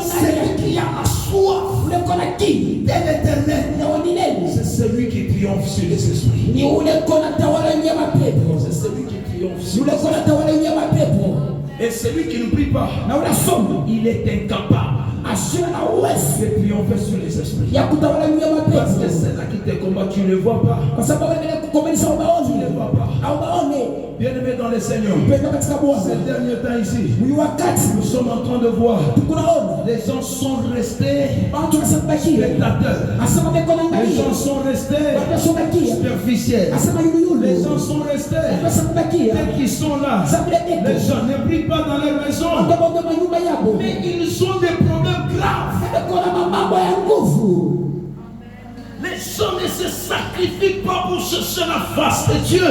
Celui qui a la soif de l'éternel, c'est celui qui triomphe sur les esprits. C'est celui qui triomphe sur les esprits. Et celui qui ne prie pas, il est incapable de triompher sur les esprits. Parce que c'est là qui te combat, tu ne le vois pas. Tu ne le vois pas. Bien-aimé dans le Seigneur, ces derniers temps ici, nous sommes en train de voir, les gens sont restés spectateurs. Les gens sont restés superficiels. Les gens sont restés tels qu'ils sont là. Les gens ne prient pas dans leur maison, mais ils ont des problèmes graves. Les gens ne se sacrifient pas pour chercher la face de Dieu.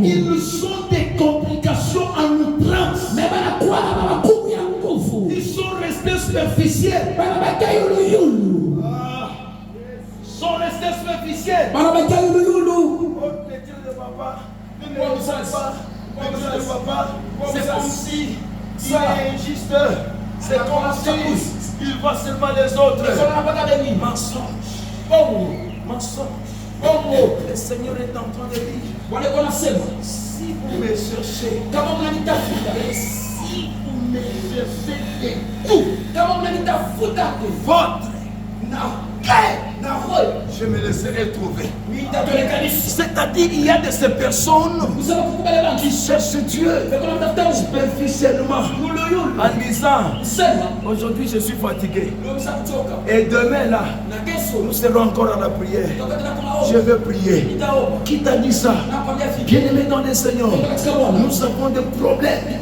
Ils ont des complications en outrance. Ils sont restés superficiels. Ils sont restés superficiels. Oh, les dieux de papa, c'est comme si il est injuste. C'est comme si il voit seulement les autres. Mensonge. Le Seigneur est en train de dire, si vous me cherchez, si vous me cherchez de tout, votre je me laisserai trouver. C'est-à-dire il y a de ces personnes qui cherchent Dieu superficiellement en disant aujourd'hui je suis fatigué et demain là nous serons encore à la prière. Je veux prier. Qui t'a dit ça? Bien-aimé dans le Seigneur, nous avons des problèmes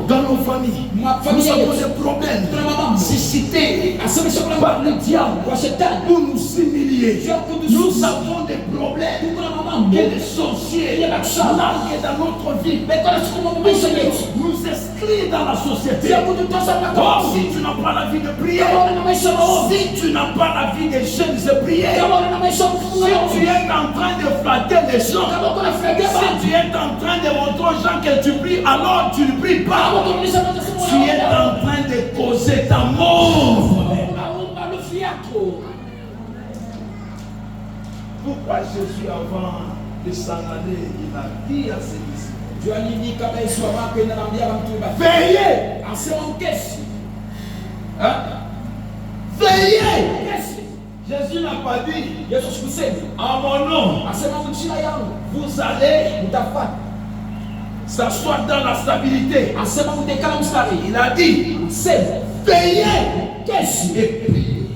dans nos familles. Nous avons des problèmes suscités par le diable pour nous humilier. Nous avons des problèmes que les sorciers larguent dans notre vie, nous inscrivent dans la société. Oh, si tu n'as pas la vie de prière, si tu n'as pas la vie des jeunes de prière, si tu es en train de flatter les gens, si tu es en train de montrer aux gens que tu pries, alors tu ne pries pas. Tu es en train de causer ta mort. Pourquoi Jésus, avant de s'en aller, il a dit à ses disciples, veillez. Veillez. Jésus n'a pas dit, en mon nom, vous allez s'asseoir dans la stabilité. Il a dit, veillez. Et puis,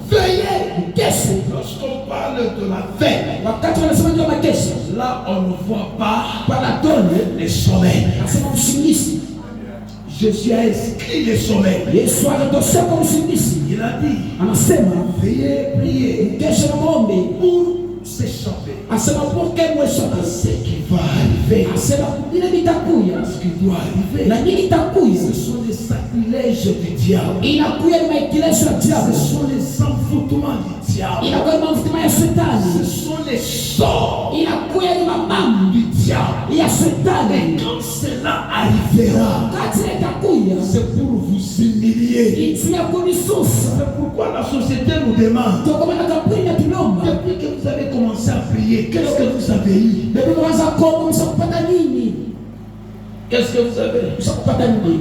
veillez. Lorsqu'on parle de la veille, là on ne voit pas les sommeils. Jésus a inscrit les sommeils. Il a dit, veillez, priez pour s'échapper à ce qui va arriver, à ce qui doit arriver. Ce sont les sacrilèges du diable. Ce sont les envoûtements du diable. Ce sont les sorts du diable. Et quand cela arrivera, c'est pour vous humilier. C'est pourquoi la société nous demande, depuis que vous avez commencé à prier, qu'est-ce que vous avez eu? Qu'est-ce que vous avez?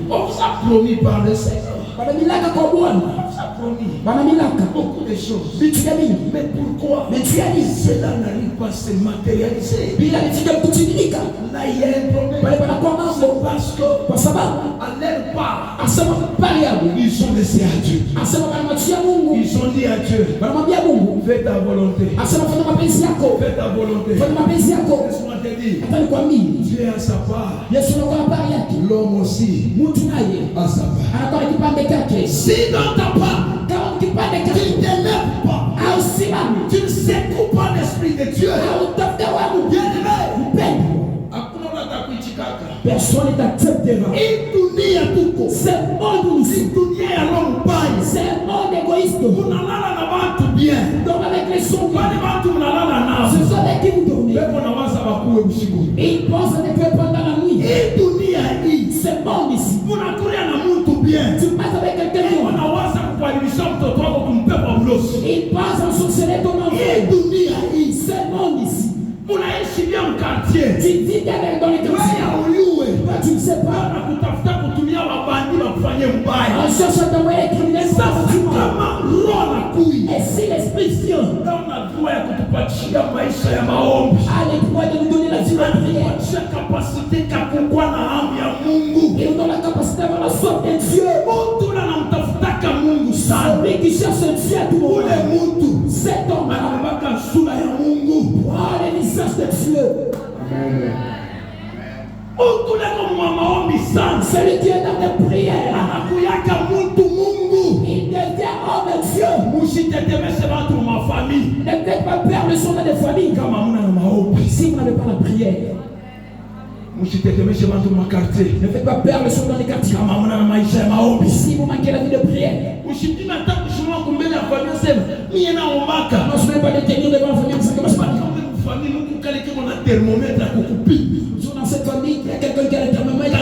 On vous a promis par le Seigneur. On vous a promis beaucoup de choses. Mais pourquoi cela n'arrive pas à se matérialiser? Là il y a un problème. C'est parce que à leur part, ils ont laissé à Dieu. Ils ont dit à Dieu, fais ta volonté. Fais ta volonté. Laisse-moi te dire, Dieu a sa part. L'homme aussi a sa part. Si dans ta part, tu ne t'élèves pas, tu ne secoues pas l'esprit de Dieu, personne ne t'acceptera. C'est un monde égoïste. Bien. Ce sont des qui vous tournent. Ils pensent que pendant la nuit. Ce monde ici. bien. Tu passes avec quelqu'un Et d'autre. unawaza kukaribisha mtoto wako kumpe Paulosi. Il passe en sorcerer ton enfant. Dunia hii. Ce monde ici. Unaishi bien quartier. Tu dis qu'elle est dans les quartiers. Toi, tu ne sais pas. Nakutafuta kutumia mabandi wakufanye mbaya. On cherche à t'envoyer les criminels pour Sasa kama roho anakuja. Et si l'esprit vient, Una droit ya kutupatia maisha ya maombi. a les droits de nous donner la vie de la prière. Kupatia kapasite kakukuwa na hamu ya Mungu. Et nous donne la capacité d'avoir la soif de Dieu. Mtu anamtafutaka Mungu sana. Celui qui cherche Dieu à tout moment. Ule mtu Cet homme anabaka sura ya Mungu. prend les messages de Dieu. Mtu leko mwa maombi sana. Celui qui est dans des prières, Anakuyaka mtu Mungu. il devient homme de Dieu. Musitetemeshe watu wa famille. Ne faites pas peur le son des familles. Kama hamuna na maombi. Si vous n'avez pas la prière, Musitetemeshe watu wa quartier. ne faites pas peur le son dans les quartiers. Kama hamuna na maisha ya maombi. Si vous manquez la vie de prière, Ushipima hata kushimama kumbele ya familia sema, mimi naombaka. non, je ne vais pas les tenir devant la famille. Ça commence pas. Famille Mungu kale kiko na thermomètre kukupima. Dans cette famille, il y a quelqu'un qui a le thermomètre.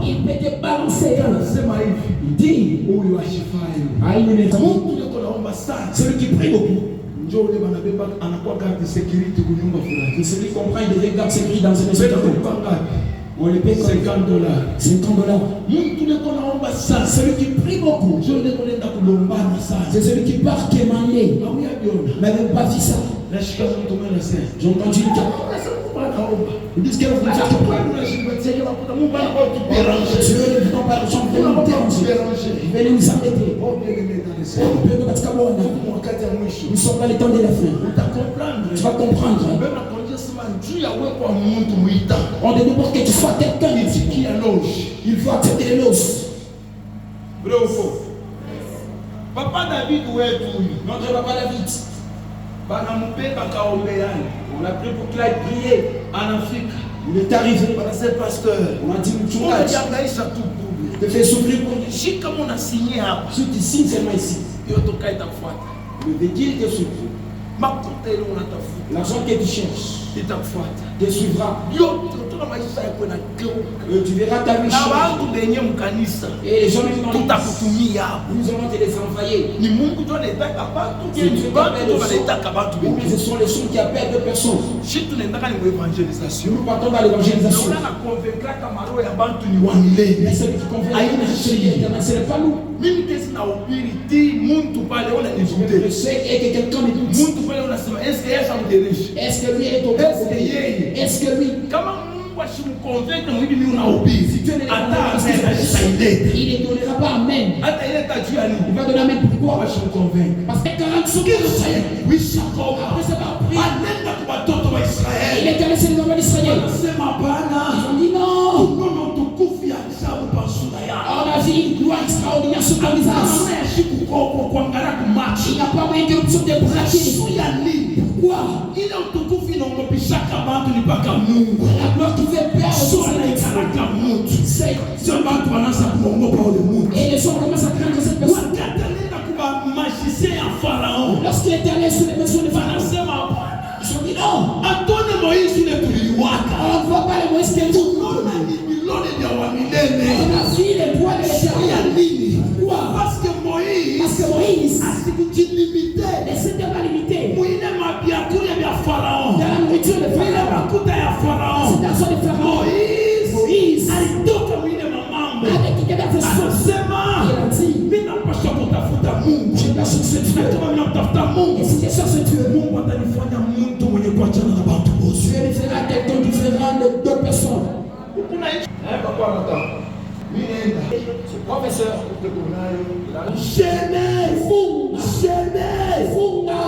Il peut te balancer. Anasema hivi, Il dit, huyu ashifayo. ah, il est Mungu yuko naomba sana. celui qui prie beaucoup. Njoo ule banabeba anakuwa garde security kunyumba fulani. Et celui qui comprend, il devient garde sécurité dans un Pesa institut. kulipa ngapi? On les paye $50. 50 $. Mungu yuko naomba sana. Celui qui prie beaucoup, Njoo ule kunaenda kulombana sana. c'est celui qui part qui est manié. Hauya biona. Mais même pas dit ça. Nashika mtu mwana sasa. J'ai entendu une cas. Anaomba. Ils disent qu'elle vous dit que Mungu anakuwa kiberanger. Dieu ne vous donne pas de chance de nous déranger. Venez nous embêter. Peu de katika Bwana. Wakati ya mwisho Nous sommes dans les temps de la fin. utakomprendre. Tu vas comprendre. Bema nakwambia sema juu ya uwepo wa mtu muita. On ne demande que tu sois quelqu'un. Itikia loge. Il faut accepter les noces. Vrai ou faux? Papa David wetu huyu. Notre papa David, Banamubeba kaombeani. on a pris pour qu'il aille prier. Anafika. Il est arrivé. Banasema pasteur. On a dit, tu Mungu m'as anahangaisha tu bure. te fait souffrir pour lui. Shika kama unasinye hapa. Si tu signes seulement ici, Hiyo toka itakufuata. le védile te suivra. Makuta ile unatafuta L'argent que tu cherches itakufuata. te suivra. Yote tuna maisha yako yanageuka. Tu verras ta vie Na changer. watu benye mkanisa Et les gens qui sont tutakutumia hapo. nous allons te les envoyer. Ni Mungu ndio anataka watu, ni watu ndio wanataka watu Mais wengine. ce sont les gens qui appellent deux personnes. Sisi tunaendaka ni evangelisation. Nous partons dans l'évangélisation. Na convaincre kama roho ya bantu ni wa milele. Mais celui qui convainc Haina shida. ce n'est pas nous. Mimi kesi na ubiri ti muntu pale ona Je nizungute. sais que quelqu'un me doute. Muntu pale unasema est-ce que Yesu amderesha? Est-ce que lui est au Est-ce que yeye? Est-ce que lui, Kama Mungu ashimconvaincre mwibi mimi unahubiri. si Dieu ne Hata l'est asaidie. il ne donnera pas Amen. Hata ile tajua Il nini? va donner Amen pourquoi? Ashimconvaincre. Parce que 40 secondes, Wisha kwa après ça va prier. anenda kwa watoto wa Il Israeli. est allé chez les enfants d'Israël. Anasema bana. Ils ont dit non. Unono tukufu ya ajabu pa sura yako. On a vu une gloire extraordinaire sur ton visage. Il n'y a pas moyen que nous sommes des braqués. Pourquoi? Ile utukufu inaongopishaka watu ni mpaka Mungu. La gloire qui fait peur aux Sio hommes. anaikaraka mtu. C'est- Sio watu wanaanza kuogopa ule Mungu. Et les gens commencent à craindre cette personne. Wakati anaenda kwa magicien ya Farao. Lorsqu'il est allé sur les maisons de Pharaon, Anasema ils ont dit non. atone Moïse ile tuliwaka. On ne voit pas les Moïse qu'elle joue. Unaona ni milone vya wa milele. On a vu les poids de Ya l'éternel. nini? Pourquoi? Parce que Moïse Parce que Moïse asikujilimite. ne s'était pas limité. Mwine mabiakuli vya Farao. Dans la nourriture de Mwine Pharaon, makuta ya Farao. c'est l'argent de Pharaon. Moïse alitoka mwine mamambo. Avec qui avait fait ça. Anasema Il a dit, mimi napaswa kutafuta Mungu. je dois chercher Dieu. Na kama mimi namtafuta Mungu, Et si je cherche Dieu, Mungu atanifanya mtu mwenye kuachana na watu wote. Dieu me fera quelqu'un différent de d'autres personnes. Kuna papa anataka. Mimi naenda. Professeur, Jeunesse. funga, Jeunesse. funga.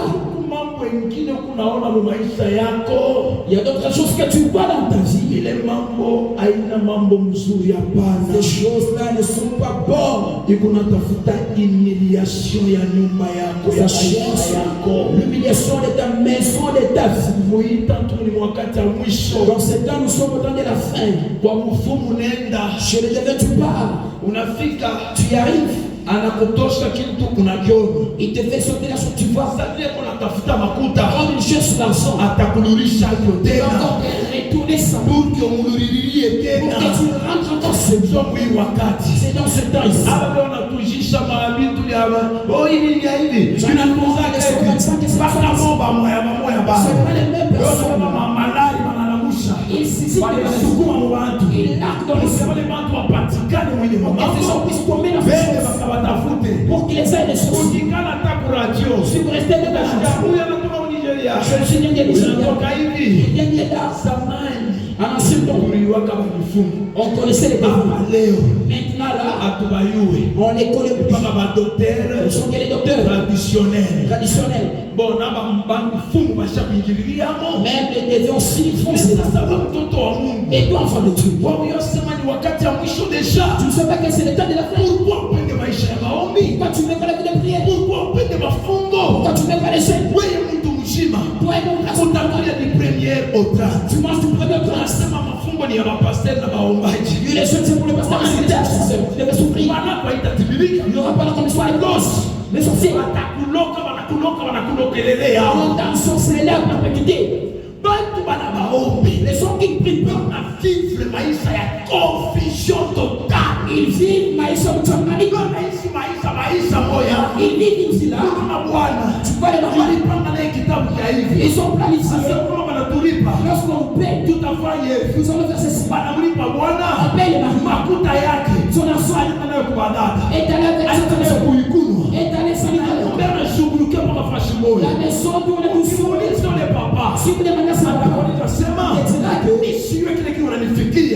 Mambo mengine kunaona mu maisha yako. Il y a d'autres choses que tu vois dans ta vie. Ile mambo haina mambo mzuri hapana. Ces choses-là ne sont pas bonnes. Iko natafuta humiliation ya nyumba yako ya maisha yako. L'humiliation de ta maison, de ta vie. Muita tu ni wakati wa mwisho. Dans ce temps, nous sommes au temps de la fin. Kwa mfumu nenda. Chez le devin, tu pars. Unafika Tu y arrives. anakutosha kitu unakiona. Il te fait sauter la chose, tu vois. Sasa vile kuna tafuta makuta Comme une cherche l'argent. atakunurisha hiyo Tu vas tena. encore retourner ça. Pour que umnuririe Pour tena. que tu rentres encore ça. ce temps. C'est dans ce temps ici. Il largue dans le ciel pour qu'ils les aient les sources. Si vous restez dedans, je suis né de on connaissait les parents. Maintenant là, on les connaît plus. Ils sont les docteurs traditionnels. Même les déviants aussi font cela. Et toi, enfant de Dieu, tu ne sais pas que c'est le temps de la fin. Pourquoi tu ne mets pas la vie de prière? Pourquoi tu ne mets pas les chaînes? Toi et mon frère, tu manges du premier au 30. Les jeunes, c'est pour le pasteur militaire. Tu devais souffrir. Il n'y aura pas la commission à l'église. Les sorciers. On danse, on s'élève par perpétuité. Les gens qui prient vivent le maïs à confusion totale. Ils vivent maïs à confusion totale. Ils vivent ici là. Tu vois les mariés. Ils ont planifié. Lorsqu'on paie, tout à fait, nous allons faire ceci. On paie les maris. Son enfant est allé avec la maison pour les douceurs. Si vous demandez ça,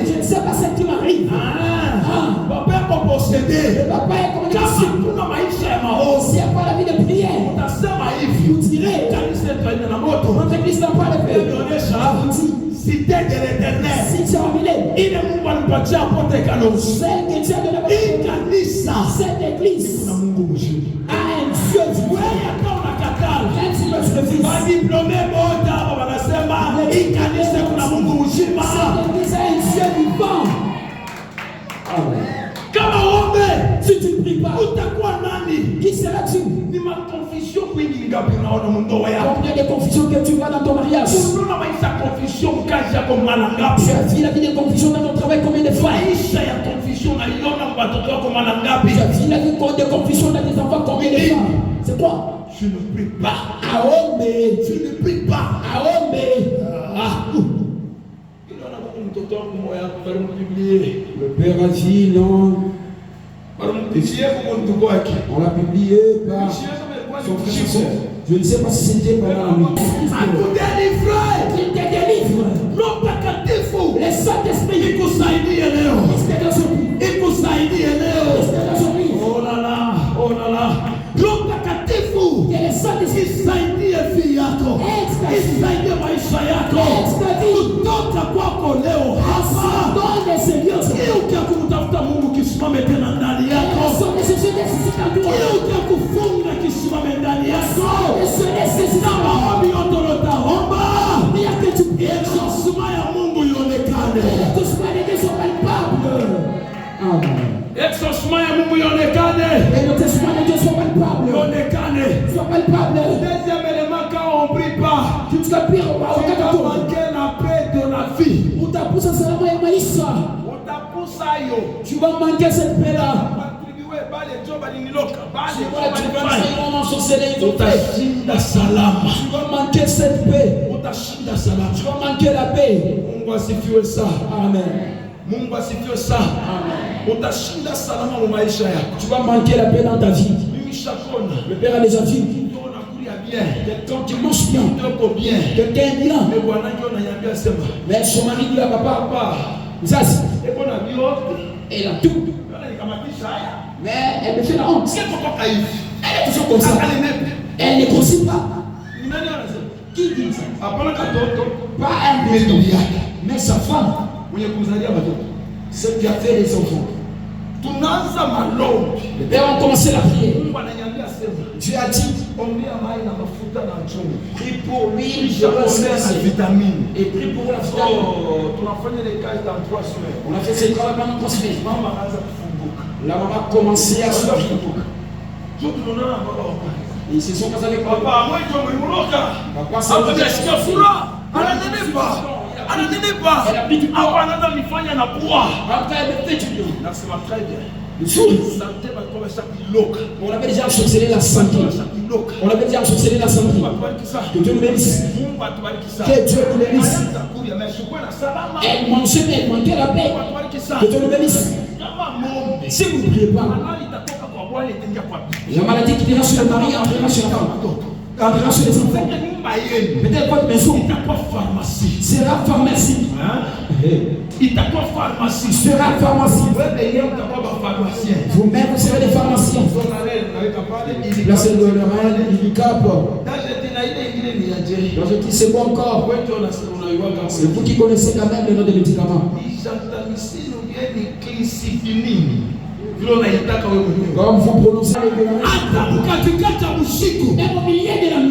je ne sais pas ce qui m'arrive. Papa est comme un s'il n'y a pas la vie de prière, vous direz notre église n'a pas de paix. Cité de l'éternel. Si tu as millénaire. Il est mon balbatia pour tes canaux. Celle que tu as de la église. Cette église a un Dieu vivant. Même si le fils pas diplômé, cette église a un Dieu vivant. Si tu ne pries pas, qui sera-tu? Combien de confusion que tu vois dans ton mariage? Tu as vu la vie de confusion dans ton travail combien de fois? Tu as vu la vie de confusion dans tes enfants combien de fois? C'est quoi? Tu ne pries pas. Tu ne pries pas. Le Père a dit non. On l'a publié par son frère et soeur. Je ne sais pas si c'était par la nuit. Il te délivre. Les Saint-Esprit. Oh là là. Que les Saint-Esprit isaidie maisha yako. Kutoka kwako leo hapa. Ukia kumtafuta Mungu kisimame tena ndani yako. Ukia kufunga kisimame ndani yako. Na maombi yote utaomba. Exaucement ya Mungu ionekane. Exaucement ya Mungu ionekane. Deuxième élément, quand on ne prie pas, tu vas manquer la paix de la vie. Tu vas manquer cette paix-là. Tu vas manquer cette paix. Tu vas manquer la paix. Mungu asifiwe sana. Amen. Mungu asifiwe sana. Amen. Utashinda salama mu maisha yako. Tu vas manquer la paix dans ta vie. Le Père a déjà vu. Quelqu'un qui mange bien. Quelqu'un est bien. Mais son mari dit à papa, elle a tout. Mais elle me fait la honte. Elle est toujours comme ça. Elle ne grossit pas. Qui dit ça? Pas un bébé, mais sa femme. Celle qui a fait les enfants. Le Père a commencé la prière. Dieu a dit, prie pour l'huile, et prie pour la vitamine. On a fait ce travail pendant 3 semaines. La maman a commencé à sortir. Ils se sont casés avec papa. Papa, ananenepa. Elle a pris du poids. Hapa anaanza nifanya na poa. Après, elle me fait du dos. Nasema très bien. Soul. Santé bakoma shakiloka. On avait déjà sorcelé la santé. Shakiloka. On avait déjà sorcelé la santé. Que Dieu nous bénisse. Mungu atubariki sana. Que Dieu nous bénisse. Anaanza kuja ameshukua na salama. Elle mangeait, elle manquait la paix. Mungu atubariki sana. Que Dieu nous bénisse. Kama ng'ombe. Si vous ne priez pas, Malali itatoka kwa Bwana itaingia kwa bibi. la maladie qui ira sur le mari entrera sur la femme, entrera sur les enfants. Sasa nyumba yenu Peut-être votre maison itakuwa pharmacie. sera pharmacie. Itakuwa pharmacie. Sera pharmacie. Wewe mwenyewe utakuwa ba pharmacien. Vous-même, vous serez des pharmaciens. Placez le mal, il cap. Dans je dis c'est bon corps. C'est vous qui connaissez quand même le nom des médicaments. Comme vous prononcez les médicaments. Même au milieu de la nuit.